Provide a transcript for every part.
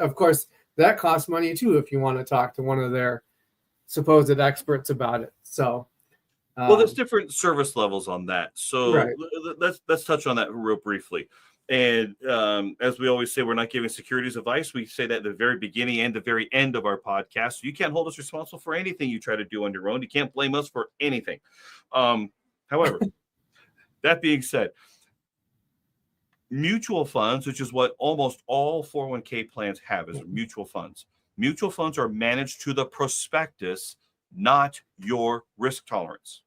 of course, that costs money too if you want to talk to one of their supposed experts about it. So, well, there's different service levels on that. So right. let's touch on that real briefly. And as we always say, we're not giving securities advice. We say that at the very beginning and the very end of our podcast. So you can't hold us responsible for anything you try to do on your own. You can't blame us for anything. However, that being said, mutual funds, which is what almost all 401k plans have, is mutual funds. Mutual funds are managed to the prospectus, not your risk tolerance.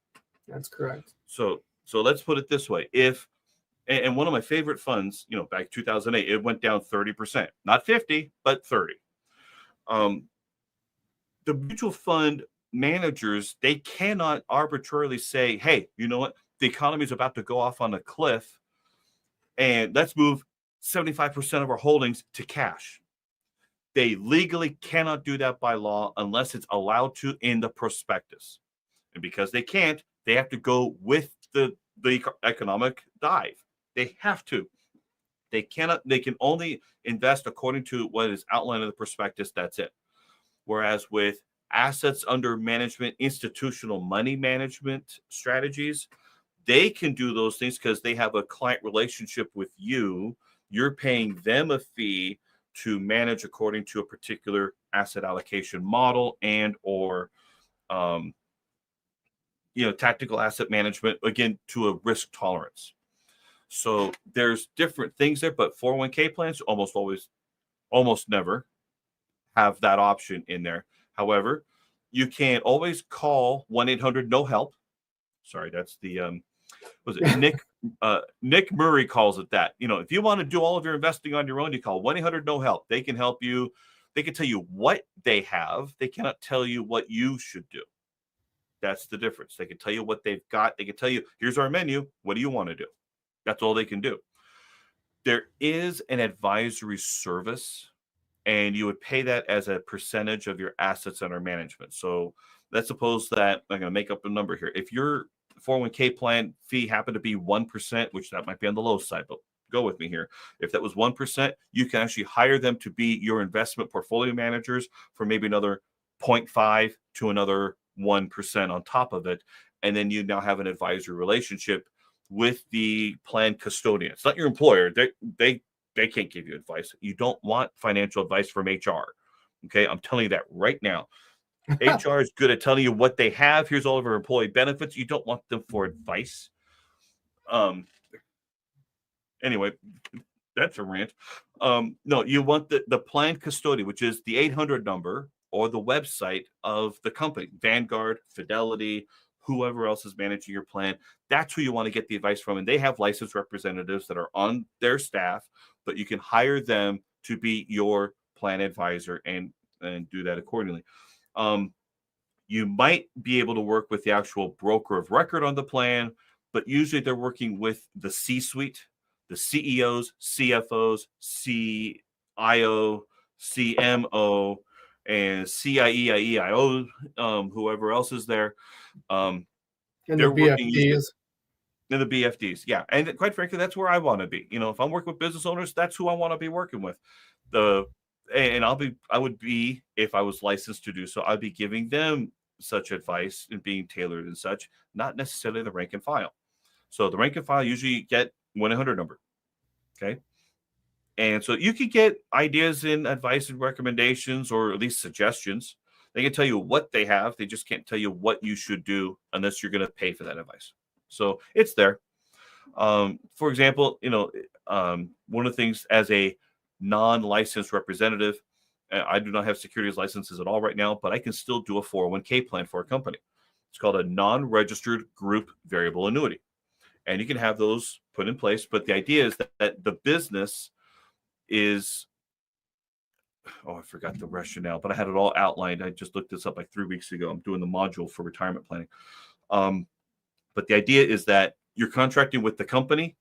That's correct. So let's put it this way. And one of my favorite funds, back 2008, it went down 30%, not 50, but 30. The mutual fund managers, they cannot arbitrarily say, hey, you know what? The economy is about to go off on a cliff and let's move 75% of our holdings to cash. They legally cannot do that by law unless it's allowed to in the prospectus. And because they can't, they have to go with the economic dive. They have to. They cannot. They can only invest according to what is outlined in the prospectus. That's it. Whereas with assets under management, institutional money management strategies, they can do those things because they have a client relationship with you. You're paying them a fee to manage according to a particular asset allocation model and or tactical asset management, again, to a risk tolerance. So there's different things there, but 401k plans almost never have that option in there. However, you can always call 1-800-NO-HELP. Sorry, that's the was it Nick Murray calls it that. If you want to do all of your investing on your own, you call 1-800-NO-HELP. They can help you. They can tell you what they have. They cannot tell you what you should do. That's the difference. They can tell you what they've got. They can tell you, here's our menu. What do you want to do? That's all they can do. There is an advisory service, and you would pay that as a percentage of your assets under management. So let's suppose that I'm going to make up a number here. If your 401k plan fee happened to be 1%, which that might be on the low side, but go with me here. If that was 1%, you can actually hire them to be your investment portfolio managers for maybe another 0.5 to another 1% on top of it. And then you now have an advisory relationship with the plan custodian. It's not your employer. They can't give you advice. You don't want financial advice from HR. Okay, I'm telling you that right now. HR is good at telling you what they have. Here's all of our employee benefits. You don't want them for advice. Anyway, that's a rant. No, you want the plan custodian, which is the 800 number or the website of the company, Vanguard, Fidelity, whoever else is managing your plan. That's who you want to get the advice from. And they have licensed representatives that are on their staff, but you can hire them to be your plan advisor and do that accordingly. You might be able to work with the actual broker of record on the plan, but usually they're working with the C-suite, the CEOs, CFOs, CIO, CMO, and CIEIO, whoever else is there. And they're working BFDs. And the BFDs, yeah. And quite frankly, that's where I want to be. If I'm working with business owners, that's who I want to be working with. I would be, if I was licensed to do so, I'd be giving them such advice and being tailored and such, not necessarily the rank and file. So the rank and file usually get 1-800 number. Okay. And so you could get ideas and advice and recommendations, or at least suggestions. They can tell you what they have. They just can't tell you what you should do unless you're going to pay for that advice. So it's there. For example, one of the things as a non-licensed representative, I do not have securities licenses at all right now, but I can still do a 401k plan for a company. It's called a non-registered group variable annuity. And you can have those put in place. But the idea is that the business is, I forgot the rationale, but I had it all outlined. I just looked this up like 3 weeks ago. I'm doing the module for retirement planning. But the idea is that you're contracting with the company